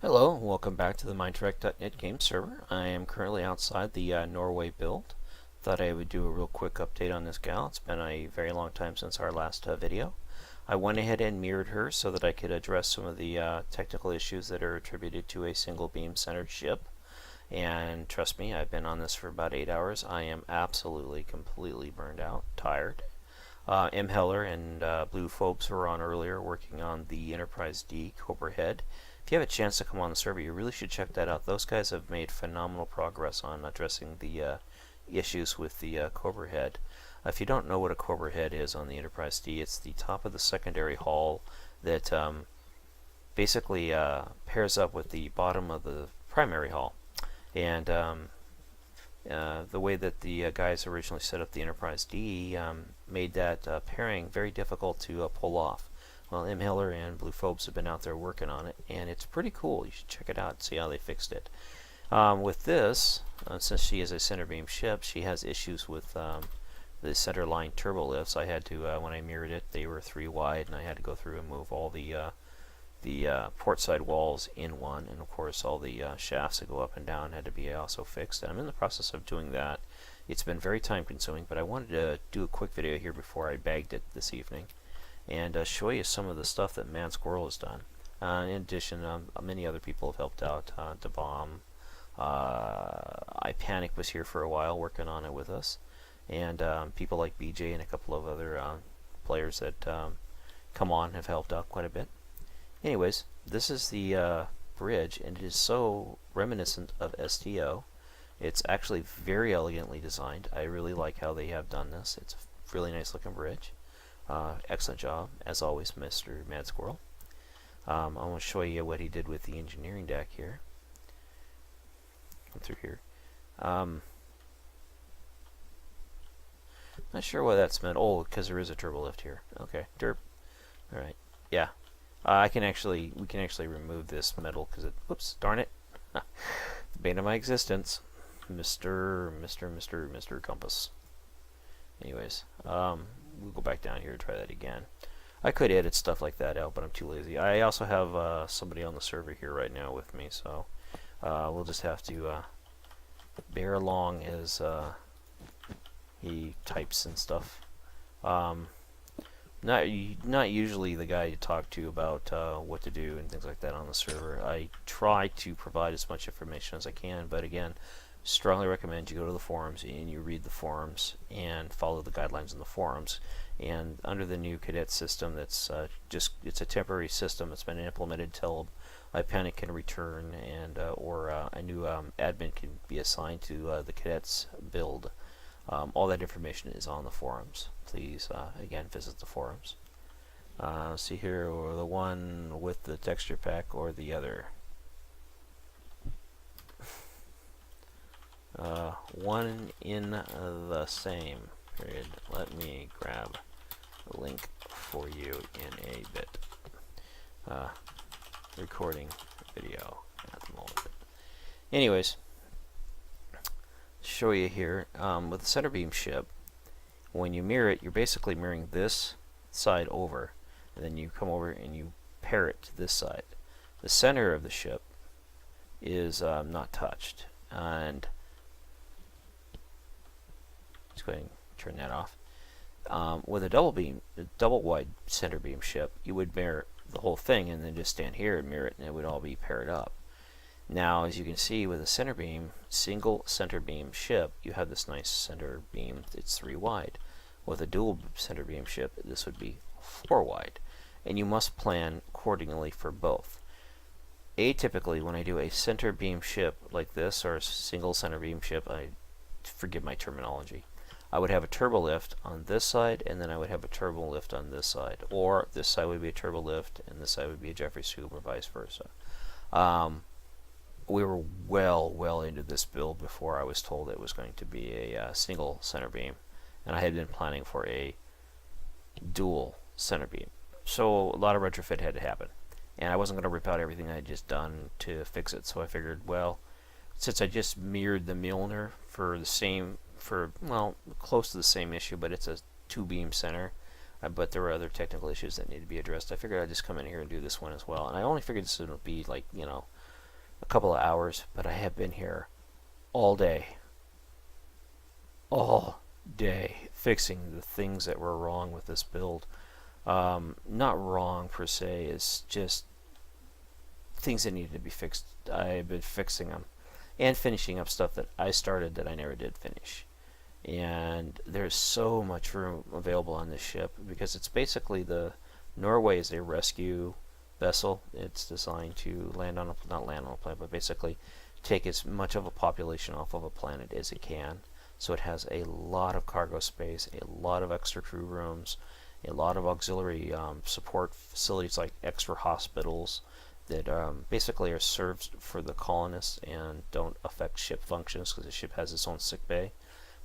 Hello, welcome back to the MindTrack.net game server. I am currently outside the Norway build. Thought I would do a real quick update on this gal. It's been a very long time since our last video. I went ahead and mirrored her so that I could address some of the technical issues that are attributed to a single beam centered ship. And trust me, I've been on this for about 8 hours. I am absolutely, completely burned out, tired. M. Heller and Blue Phobes were on earlier working on the Enterprise D Cobra Head. If you have a chance to come on the server, you really should check that out. Those guys have made phenomenal progress on addressing the issues with the Cobra Head. If you don't know what a Cobra Head is on the Enterprise D, it's the top of the secondary hull that basically pairs up with the bottom of the primary hull. And the way that the guys originally set up the Enterprise D made that pairing very difficult to pull off. Well, M. Hiller and Blue Phobes have been out there working on it, and it's pretty cool. You should check it out and see how they fixed it. With this, since she is a center beam ship, she has issues with the center line turbo lifts. I had to, when I mirrored it, they were 3 wide, and I had to go through and move all the port side walls in one, and of course all the shafts that go up and down had to be also fixed. And I'm in the process of doing that. It's been very time consuming, but I wanted to do a quick video here before I bagged it this evening and show you some of the stuff that Mad Squirrel has done. In addition, many other people have helped out. DeBomb, I Panic was here for a while working on it with us, and people like BJ and a couple of other players that come on have helped out quite a bit. Anyways, this is the bridge, and it is so reminiscent of STO. It's actually very elegantly designed. I really like how they have done this. It's a really nice looking bridge. Excellent job, as always, Mr. Mad Squirrel. I want to show you what he did with the engineering deck here. Come through here. Not sure why that's meant. Oh, because there is a turbo lift here. Okay, derp. All right, yeah. We can actually remove this metal because it. Whoops, darn it. The bane of my existence, Mr. Compass. Anyways, we'll go back down here and try that again. I could edit stuff like that out, but I'm too lazy. I also have somebody on the server here right now with me, so we'll just have to bear along as he types and stuff. Not usually the guy to talk to about what to do and things like that on the server. I try to provide as much information as I can, but again, strongly recommend you go to the forums and you read the forums and follow the guidelines in the forums. And under the new cadet system, that's it's a temporary system. It's been implemented till iPanic can return, and or a new admin can be assigned to the cadets build. All that information is on the forums. Please, again, visit the forums. See here, or the one with the texture pack or the other. One in the same, period. Let me grab the link for you in a bit. Recording video at the moment. Anyways, show you here with the center beam ship. When you mirror it, you're basically mirroring this side over, and then you come over and you pair it to this side. The center of the ship is not touched, and let's go ahead and turn that off. With a double wide center beam ship, you would mirror the whole thing and then just stand here and mirror it, and it would all be paired up. Now, as you can see, with a center beam, single center beam ship, you have this nice center beam. It's 3 wide. With a dual center beam ship, this would be 4 wide, and you must plan accordingly for both. Atypically, when I do a center beam ship like this, or a single center beam ship, forgive my terminology, I would have a turbo lift on this side, and then I would have a turbo lift on this side, or this side would be a turbo lift, and this side would be a Jeffrey Scoop, or vice versa. We were well into this build before I was told it was going to be a single center beam, and I had been planning for a dual center beam. So a lot of retrofit had to happen, and I wasn't going to rip out everything I had just done to fix it. So I figured, well, since I just mirrored the Mjolnir for the same, well, close to the same issue, but it's a 2-beam center, but there were other technical issues that needed to be addressed. I figured I'd just come in here and do this one as well, and I only figured this would be like, you know, a couple of hours, but I have been here all day, all day, fixing the things that were wrong with this build. Not wrong per se, it's just things that needed to be fixed. I've been fixing them and finishing up stuff that I started that I never did finish. And there's so much room available on this ship because it's basically Norway is a rescue vessel. It's designed to not land on a planet, but basically take as much of a population off of a planet as it can. So it has a lot of cargo space, a lot of extra crew rooms, a lot of auxiliary support facilities like extra hospitals that basically are served for the colonists and don't affect ship functions because the ship has its own sick bay.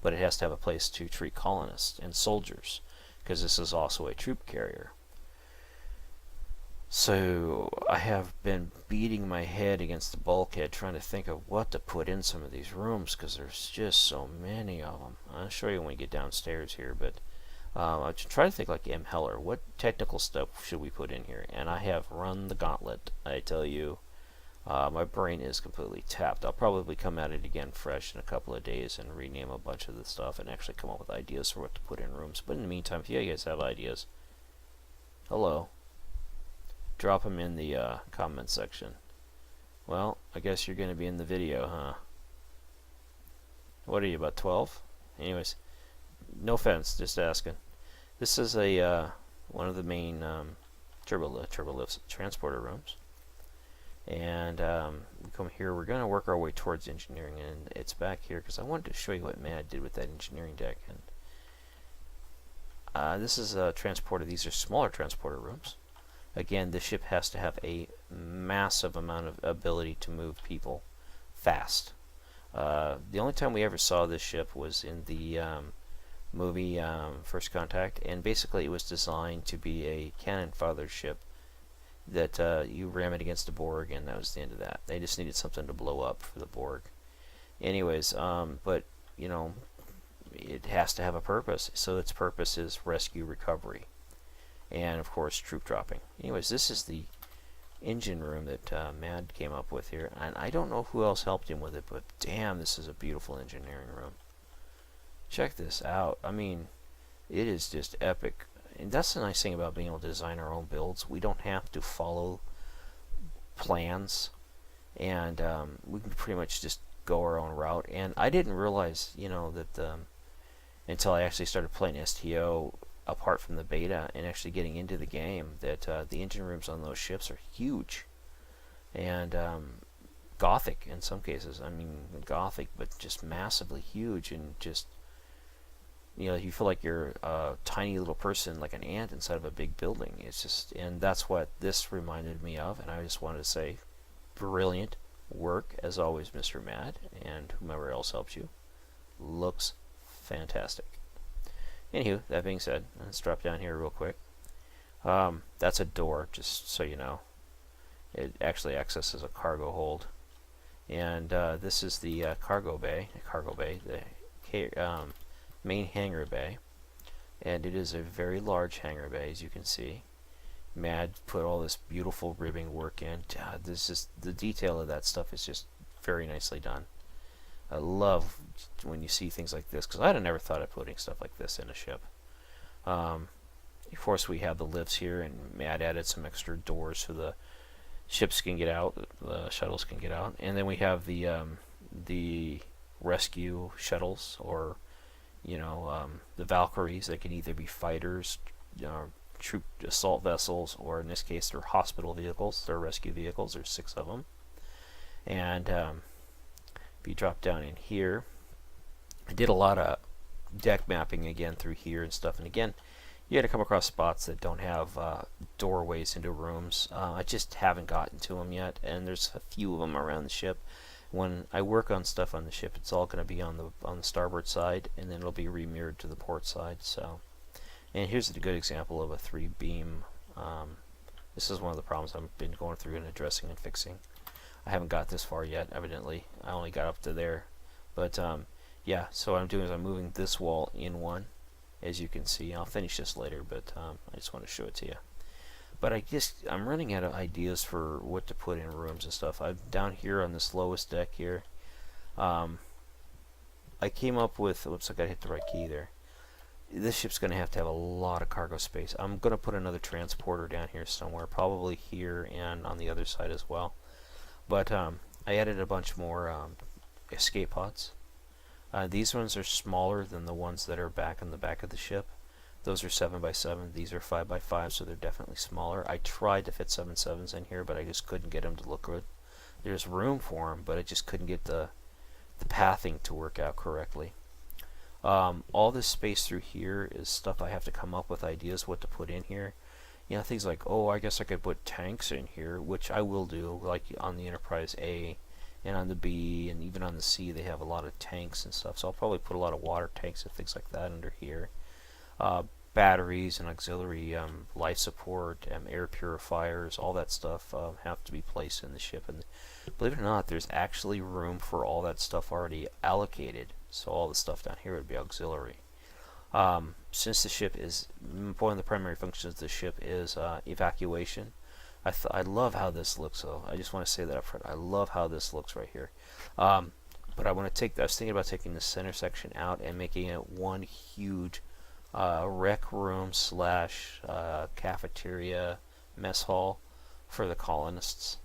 But it has to have a place to treat colonists and soldiers because this is also a troop carrier. So I have been beating my head against the bulkhead trying to think of what to put in some of these rooms because there's just so many of them. I'll show you when we get downstairs here, but I try to think like M. Heller. What technical stuff should we put in here? And I have run the gauntlet. I tell you, my brain is completely tapped. I'll probably come at it again fresh in a couple of days and rename a bunch of the stuff and actually come up with ideas for what to put in rooms. But in the meantime, if you guys have ideas, hello, drop them in the comment section. Well, I guess you're going to be in the video, huh? What are you, about 12? Anyways, no offense, just asking. This is a one of the main turbolift transporter rooms. And we come here, we're going to work our way towards engineering, and it's back here because I wanted to show you what Matt did with that engineering deck. And this is a transporter. These are smaller transporter rooms. Again, the ship has to have a massive amount of ability to move people fast. The only time we ever saw this ship was in the movie First Contact, and basically it was designed to be a cannon fodder ship that you ram it against a Borg, and that was the end of that. They just needed something to blow up for the Borg. Anyways, but you know, it has to have a purpose. So its purpose is rescue, recovery, and of course troop dropping. Anyways, this is the engine room that Mad came up with here, and I don't know who else helped him with it, but damn, this is a beautiful engineering room. Check this out. I mean, it is just epic. And that's the nice thing about being able to design our own builds. We don't have to follow plans, and we can pretty much just go our own route. And I didn't realize, you know, that until I actually started playing STO apart from the beta and actually getting into the game, that the engine rooms on those ships are huge and gothic in some cases. I mean, gothic, but just massively huge, and just, you know, you feel like you're a tiny little person, like an ant inside of a big building. It's just, and that's what this reminded me of, and I just wanted to say, brilliant work as always, Mr. Mad, and whomever else helps you. Looks fantastic. Anywho, that being said, let's drop down here real quick. That's a door, just so you know. It actually acts as a cargo hold, and this is the cargo bay, the main hangar bay, and it is a very large hangar bay, as you can see. Mad put all this beautiful ribbing work in. This is, the detail of that stuff is just very nicely done. I love when you see things like this, because I'd have never thought of putting stuff like this in a ship. Of course, we have the lifts here, and Mad added some extra doors so the ships can get out, the shuttles can get out, and then we have the rescue shuttles, or you know, the Valkyries. They can either be fighters, troop assault vessels, or in this case they're hospital vehicles. They're rescue vehicles. There's 6 of them. And if you drop down in here, I did a lot of deck mapping again through here and stuff, and again you got to come across spots that don't have doorways into rooms. I just haven't gotten to them yet, and there's a few of them around the ship. When I work on stuff on the ship, it's all going to be on the starboard side, and then it'll be remirrored to the port side. So, and here's a good example of a 3-beam. This is one of the problems I've been going through and addressing and fixing. I haven't got this far yet, evidently. I only got up to there. But yeah, so what I'm doing is I'm moving this wall in one, as you can see. I'll finish this later, but I just want to show it to you. But I'm running out of ideas for what to put in rooms and stuff. I'm down here on this lowest deck here. I came up with, oops, I gotta hit the right key there. This ship's going to have a lot of cargo space. I'm going to put another transporter down here somewhere, probably here and on the other side as well. But I added a bunch more escape pods. These ones are smaller than the ones that are back in the back of the ship. Those are 7x7. These are 5x5, so they're definitely smaller. I tried to fit 7x7s in here, but I just couldn't get them to look good. There's room for them, but I just couldn't get the pathing to work out correctly. All this space through here is stuff I have to come up with ideas what to put in here. You know, things like, oh, I guess I could put tanks in here, which I will do, like on the Enterprise A and on the B and even on the C. They have a lot of tanks and stuff, so I'll probably put a lot of water tanks and things like that under here. Batteries and auxiliary life support, air purifiers, all that stuff have to be placed in the ship. And believe it or not, there's actually room for all that stuff already allocated. So all the stuff down here would be auxiliary. Since the ship is, one of the primary functions of the ship is evacuation. I love how this looks, though. I just want to say that up front. I love how this looks right here. But I was thinking about taking the center section out and making it one huge rec room slash cafeteria mess hall for the colonists.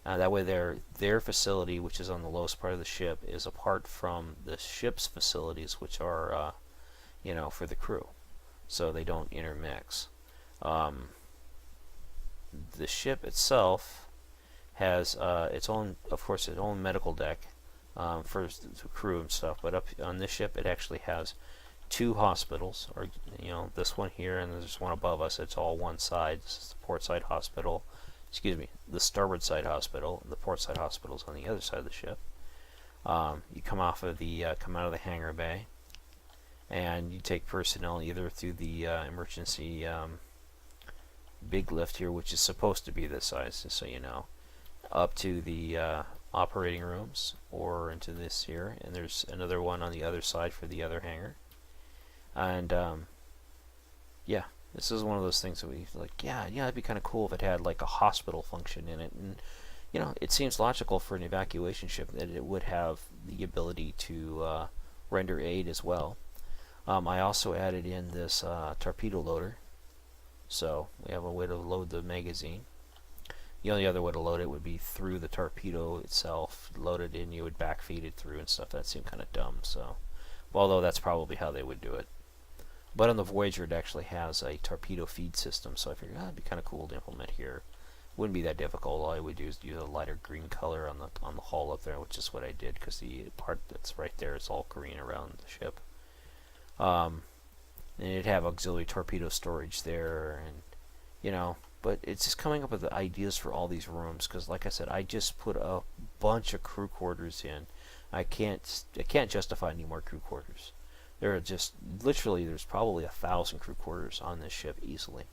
That way their facility, which is on the lowest part of the ship, is apart from the ship's facilities, which are you know, for the crew, so they don't intermix. The ship itself has its own, of course, its own medical deck for the crew and stuff. But up on this ship, it actually has two hospitals, or you know, this one here, and there's one above us. It's all one side. This is the port side hospital. Excuse me, the starboard side hospital. The port side hospital is on the other side of the ship. You come out of the hangar bay, and you take personnel either through the emergency big lift here, which is supposed to be this size, just so you know, up to the operating rooms, or into this here, and there's another one on the other side for the other hangar. And yeah, this is one of those things that we like. Yeah, it'd be kind of cool if it had like a hospital function in it. And you know, it seems logical for an evacuation ship that it would have the ability to render aid as well. I also added in this torpedo loader, so we have a way to load the magazine. The only other way to load it would be through the torpedo itself. Load it in, you would backfeed it through and stuff. That seemed kind of dumb. So, well, although that's probably how they would do it. But on the Voyager, it actually has a torpedo feed system, so I figured it'd be kind of cool to implement here. Wouldn't be that difficult. All I would do is use a lighter green color on the hull up there, which is what I did, because the part that's right there is all green around the ship. And it'd have auxiliary torpedo storage there, and you know. But it's just coming up with the ideas for all these rooms, because like I said, I just put a bunch of crew quarters in. I can't justify any more crew quarters. There are just literally, there's probably 1,000 crew quarters on this ship easily,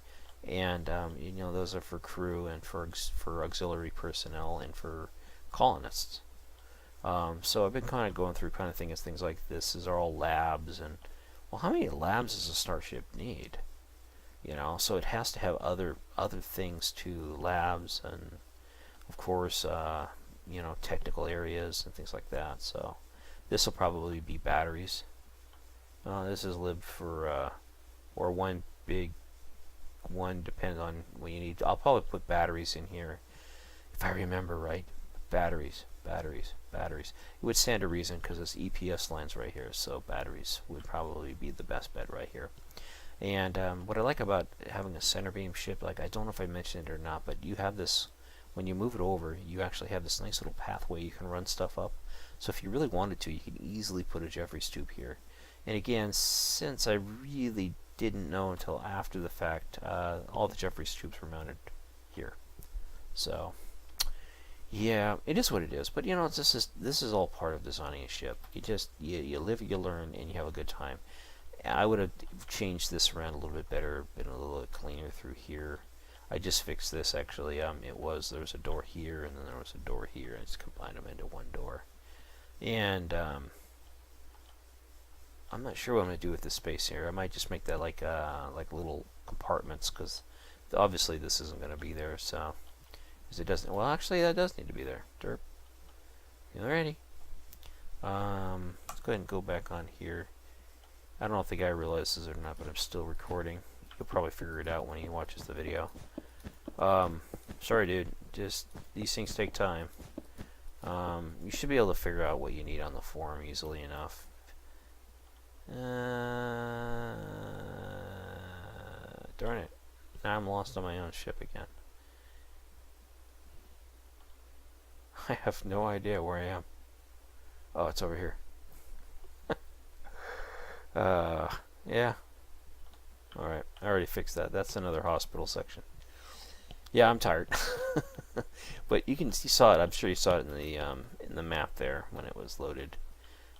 and you know, those are for crew and for auxiliary personnel and for colonists. So I've been kind of going through kind of things like this is all labs, and well, how many labs does a starship need? You know, so it has to have other things too, labs and of course you know, technical areas and things like that. So this will probably be batteries. This is lib for or one big one, depends on what you need. I'll probably put batteries in here if I remember right. Batteries. It would stand to reason because this EPS line's right here, so batteries would probably be the best bet right here. And what I like about having a center beam ship, like, I don't know if I mentioned it or not, but you have this, when you move it over, you actually have this nice little pathway you can run stuff up. So if you really wanted to, you can easily put a Jeffries tube here. And again, since I really didn't know until after the fact, all the Jeffries tubes were mounted here. So yeah, it is what it is. But you know, this is all part of designing a ship. You live, you learn, and you have a good time. I would have changed this around a little bit better, been a little bit cleaner through here. I just fixed this actually. There was a door here, and then there was a door here. I just combined them into one door. And I'm not sure what I'm going to do with this space here. I might just make that like little compartments, because obviously this isn't going to be there, so because it doesn't. Well, actually, that does need to be there. Derp. Alrighty. Let's go ahead and go back on here. I don't know if the guy realizes it or not, but I'm still recording. He'll probably figure it out when he watches the video. Sorry, dude. Just these things take time. You should be able to figure out what you need on the forum easily enough. Darn it. Now I'm lost on my own ship again. I have no idea where I am. Oh, it's over here. Yeah. Alright, I already fixed that. That's another hospital section. Yeah, I'm tired. But you saw it. I'm sure you saw it in the map there when it was loaded.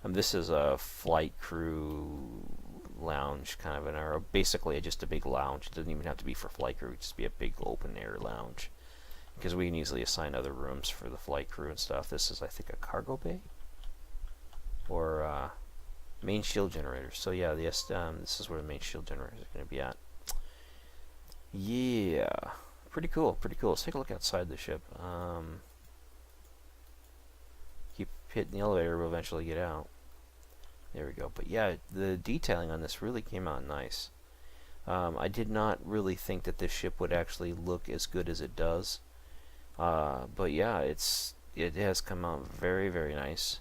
This is a flight crew lounge, kind of basically just a big lounge. It doesn't even have to be for flight crew. It just be a big open air lounge, because we can easily assign other rooms for the flight crew and stuff. This is, I think, a cargo bay or main shield generator. So yeah, this is where the main shield generator is going to be at. Yeah, pretty cool, pretty cool. Let's take a look outside the ship. Keep hitting the elevator, we'll eventually get out. There we go. But yeah, the detailing on this really came out nice. I did not really think that this ship would actually look as good as it does. But yeah, it has come out very, very nice.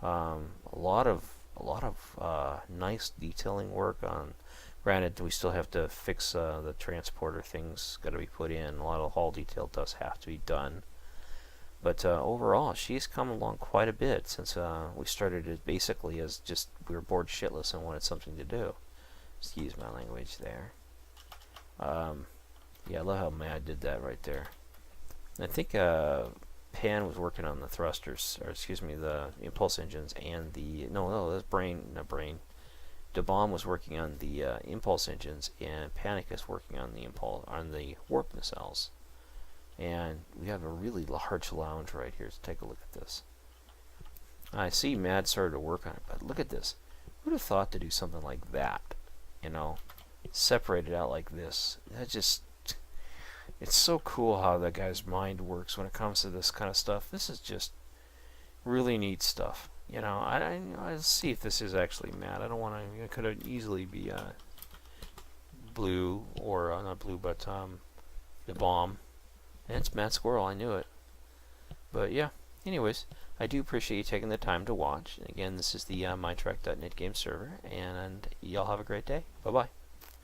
A lot of nice detailing work on. Granted, we still have to fix the transporter things. Got to be put in. A lot of hull detail does have to be done. But overall, she's come along quite a bit since we started it basically as just we were bored shitless and wanted something to do. Excuse my language there. Yeah, I love how Mad did that right there. I think Pan was working on the thrusters, or excuse me, the impulse engines, and the that's not Brain. DeBomb was working on the impulse engines, and Panic is working on the warp nacelles. And we have a really large lounge right here. So take a look at this. I see Mad started to work on it, but look at this. Who would have thought to do something like that? You know, separated out like this. It's so cool how that guy's mind works when it comes to this kind of stuff. This is just really neat stuff. You know, I'll see if this is actually Mad. I don't want to. It could easily be Blue, or not Blue, but the Bomb. And it's Matt Squirrel, I knew it. But yeah, anyways, I do appreciate you taking the time to watch. And again, this is the MyTrack.net game server, and y'all have a great day. Bye-bye.